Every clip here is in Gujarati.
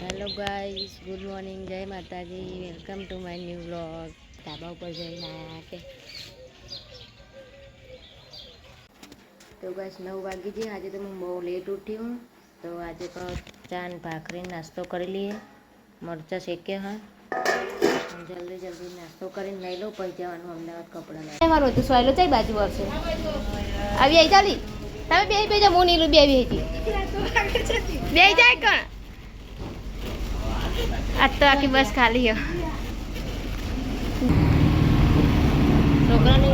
હેલો ગાઈસ, ગુડ મોર્નિંગ, જય માતાજી, welcome to my new vlog. ધાબા ઉપર જઈને આવ્યા કે તો ગાઈસ 9 વાગી છે. આજે તો હું બહુ લેટ ઉઠ્યું, તો આજે તો ચા ને ભાખરી નાસ્તો કરી લઈએ. મરચાં શેક્યા હા, જલ્દી નાસ્તો કરીને લઈ લો. પછી જવાનું અમદાવાદ કપડાં લેવા. મારું હતું સોયલો કઈ બાજુ આવશે આવી આવી ચાલી તમે બે જા હું નીલું બે આવી હતી બે જાય કણ આજ તો આખી બસ ખાલી હે છોકરાને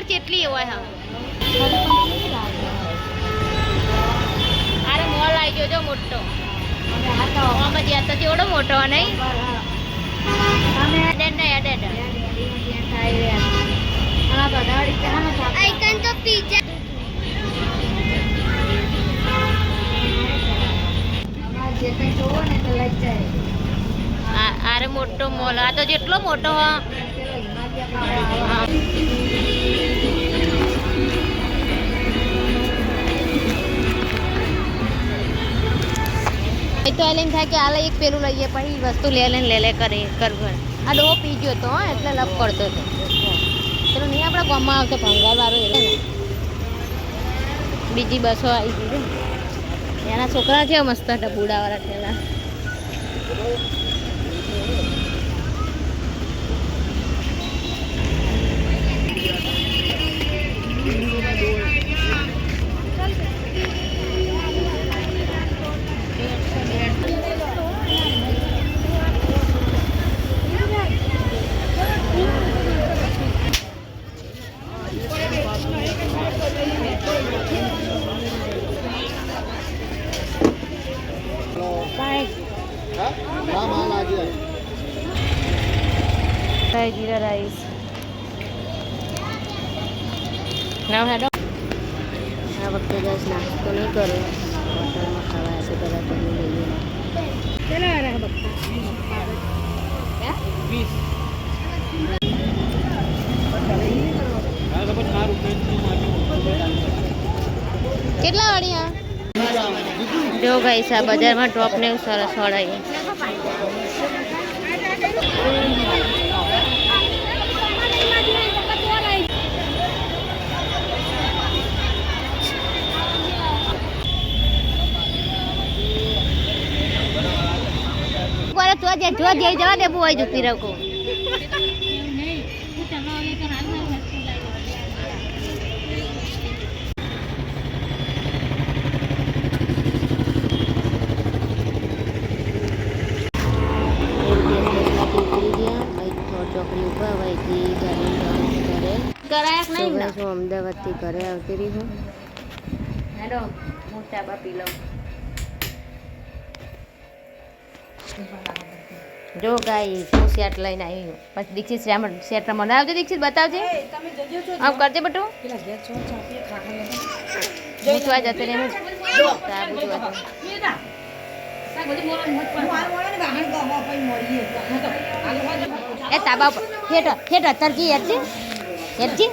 કેટલી હોય હા અરે મોલ આવી ગયો જો મોટો આમાં જ્યાં તો કેવડો મોટો નહીં અરે મોટો મોલ આ તો જેટલો મોટો હા તો એમ થાય કે આલે એક પેલું લઈએ પછી વસ્તુ લે કરે કરવું આ ડો પી ગયો તો એટલે લપ કરતો હતો પેલું નહીં આપણા ગામમાં આવતો ભંગારવાળો એટલે ને બીજી બસો આવી ગઈ એના છોકરા છે મસ્ત હતા બુડાવાળા ઠેલા જીરા રાઈસ ના હેડો આ વખતે બસ નાસ્તો નહીં કરો હોટલમાં ખાવા હશે પહેલાં તો લઈએ કેટલા વાળા કેટલા વાળી જો ગાઈસ આ બજારમાં ટોપ ને એવું સરસ વળાય જે જો જે જવા દે બોય જતી રહો ચોકડી ઉપર હવેથી ગાડી ઘરે કરાયા નહીં ને હું અમદાવાદથી ઘરે આવતી રહી હું હેડો હું ચાબા પી લઉં જો ગાઈ હું સેટ લઈને આવી પછી દીક્ષિત સેટ મને આવજો દીક્ષિત બતાવજે આમ કરજે બટું જોવા જતો ને એ તાબા ઉપર હેઠ તરજી હેઠજી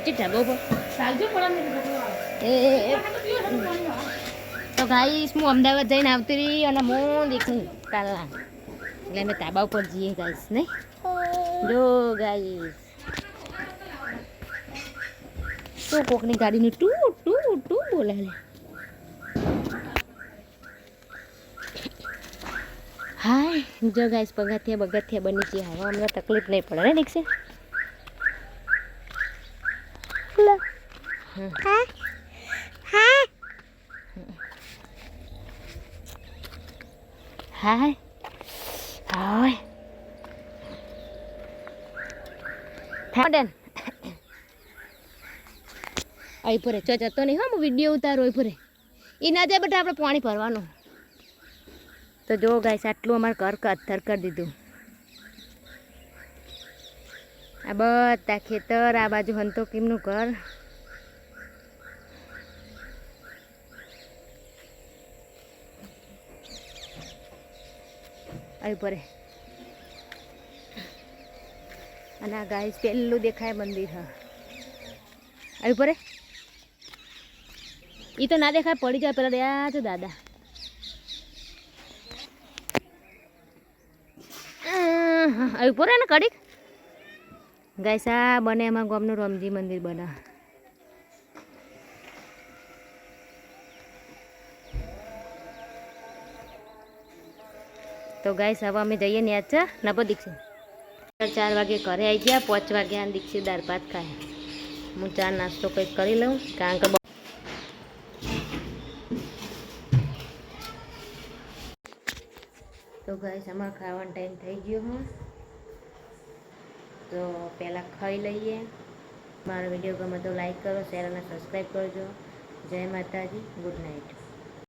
ઢાબા ઉપર તો ગાઈસ હું અમદાવાદ જઈને આવતી રહી અને હું દેખું કાલના એટલે અમે તાબા ઉપર જઈએ ગાઈસ નહીં જો ગાઈસ તો કોકની ગાડીની ટુ બોલે હાય જો ગાઈસ પગથિયા બની છે હવે અમને તકલીફ નહીં પડે ને દીક્ષે હાય હાય થાડન આઈ પરે જતો નહીં હો હું વિડીયો ઉતારો આઈ પરે એ ના જાય બેટા આપણે પાણી ભરવાનું તો જો ગાઈસ આટલું અમારે ઘર કથર કરી દીધું આ બધા ખેતર આ બાજુ હંતો કેમનું ઘર આવી પરે અને આ ગાઈસ પેલું દેખાય મંદિર હા આવી પરે એ તો ના દેખાય પડી જાય પેલા દયા તો દાદા આવી પરે ને કડીક ગાઈસ આ બને એમાં ગામનું રમજી મંદિર બને તો ગાઈસ હવે અમે જઈએ ને યાદ છે નબો દીક્ષિત 4 વાગે ઘરે આવી ગયા 5 વાગ્યા દીક્ષિત દાળ ભાત ખાય હું ચા નાસ્તો કંઈક કરી લઉં કારણ કે તો ગાઈસ અમારે ખાવાનો ટાઈમ થઈ ગયો હું તો પહેલાં ખાઈ લઈએ મારો વિડીયો ગમે તો લાઈક કરો શેર અને સબસ્ક્રાઈબ કરજો જય માતાજી ગુડ નાઇટ